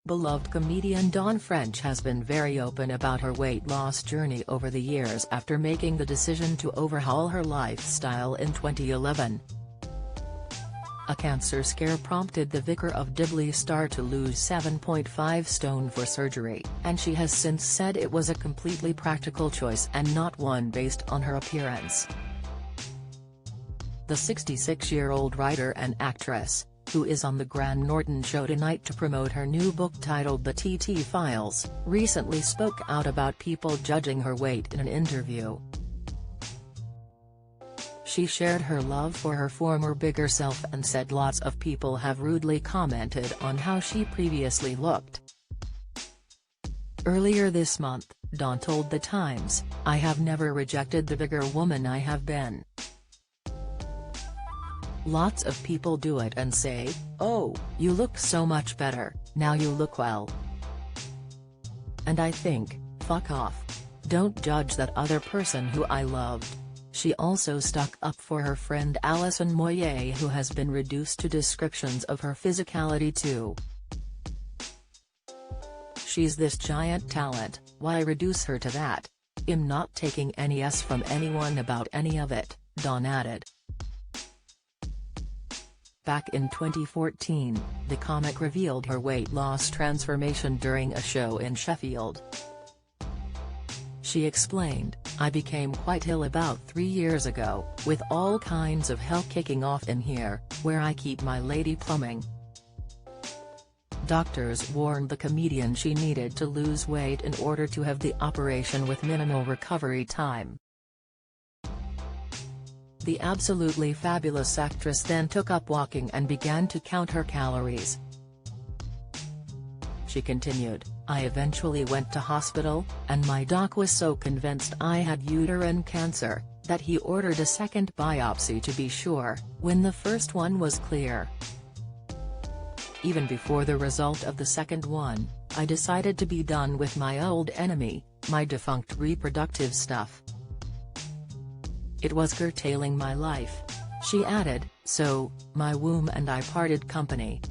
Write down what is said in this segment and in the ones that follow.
Beloved comedian Dawn French has been very open about her weight loss journey over the years after making the decision to overhaul her lifestyle in 2011. A cancer scare prompted the Vicar of Dibley star to lose 7.5 stone for surgery, and she has since said it was a completely practical choice and not one based on her appearance. The 66-year-old writer and actress, who is on the Graham Norton show tonight to promote her new book titled The TT Files, recently spoke out about people judging her weight in an interview. She shared her love for her former bigger self and said lots of people have rudely commented on how she previously looked. Earlier this month, Dawn told The Times, "I have never rejected the bigger woman I have been. Lots of people do it and say, oh, you look so much better, now you look well. And I think, fuck off. Don't judge that other person who I loved." She also stuck up for her friend Alison Moyet, who has been reduced to descriptions of her physicality too. "She's this giant talent, why reduce her to that? I'm not taking any s from anyone about any of it," Dawn added. Back in 2014, the comic revealed her weight loss transformation during a show in Sheffield. She explained, "I became quite ill about 3 years ago, with all kinds of hell kicking off in here, where I keep my lady plumbing." Doctors warned the comedian she needed to lose weight in order to have the operation with minimal recovery time. The absolutely fabulous actress then took up walking and began to count her calories. She continued, "I eventually went to hospital, and my doc was so convinced I had uterine cancer, that he ordered a second biopsy to be sure, when the first one was clear. Even before the result of the second one, I decided to be done with my old enemy, my defunct reproductive stuff. It was curtailing my life." She added, "So, my womb and I parted company.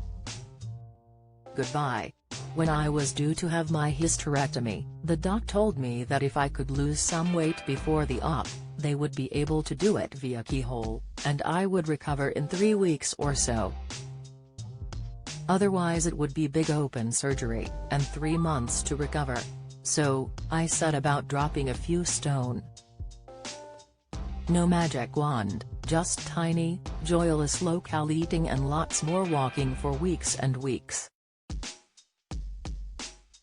Goodbye. When I was due to have my hysterectomy, the doc told me that if I could lose some weight before the op, they would be able to do it via keyhole, and I would recover in 3 weeks or so. Otherwise it would be big open surgery, and 3 months to recover. So, I set about dropping a few stone. No magic wand, just tiny, joyless low-cal eating and lots more walking for weeks and weeks.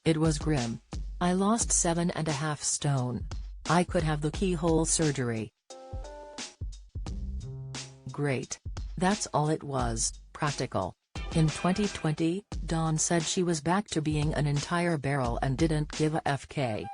It was grim. I lost 7.5 stone. I could have the keyhole surgery. Great. That's all it was, practical." In 2020, Dawn said she was back to being an entire barrel and didn't give a FK.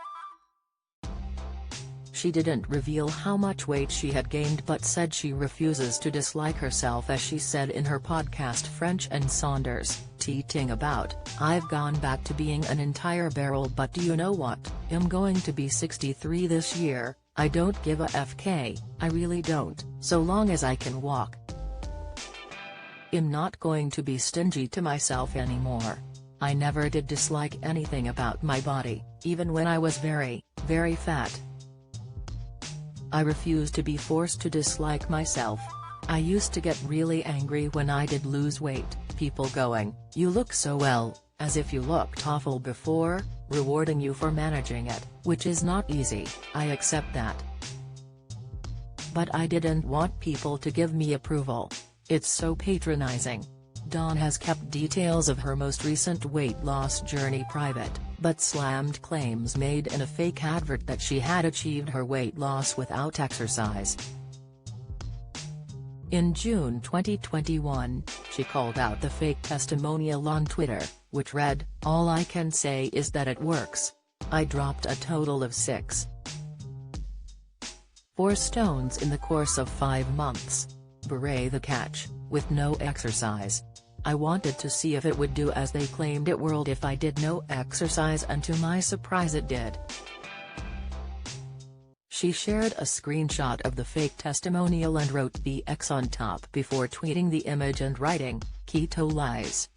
She didn't reveal how much weight she had gained but said she refuses to dislike herself, as she said in her podcast French and Saunders, tweeting about, "I've gone back to being an entire barrel, but do you know what, I'm going to be 63 this year, I don't give a FK, I really don't, so long as I can walk. I'm not going to be stingy to myself anymore. I never did dislike anything about my body, even when I was very, very fat. I refuse to be forced to dislike myself. I used to get really angry when I did lose weight, people going, 'You look so well,' as if you looked awful before, rewarding you for managing it, which is not easy, I accept that. But I didn't want people to give me approval. It's so patronizing." Dawn has kept details of her most recent weight loss journey private, but slammed claims made in a fake advert that she had achieved her weight loss without exercise. In June 2021, she called out the fake testimonial on Twitter, which read, "All I can say is that it works. I dropped a total of 6.4 stones in the course of 5 months. Beret the catch, with no exercise. I wanted to see if it would do as they claimed it would if I did no exercise, and to my surprise it did." She shared a screenshot of the fake testimonial and wrote "BX" on top before tweeting the image and writing, "Keto lies."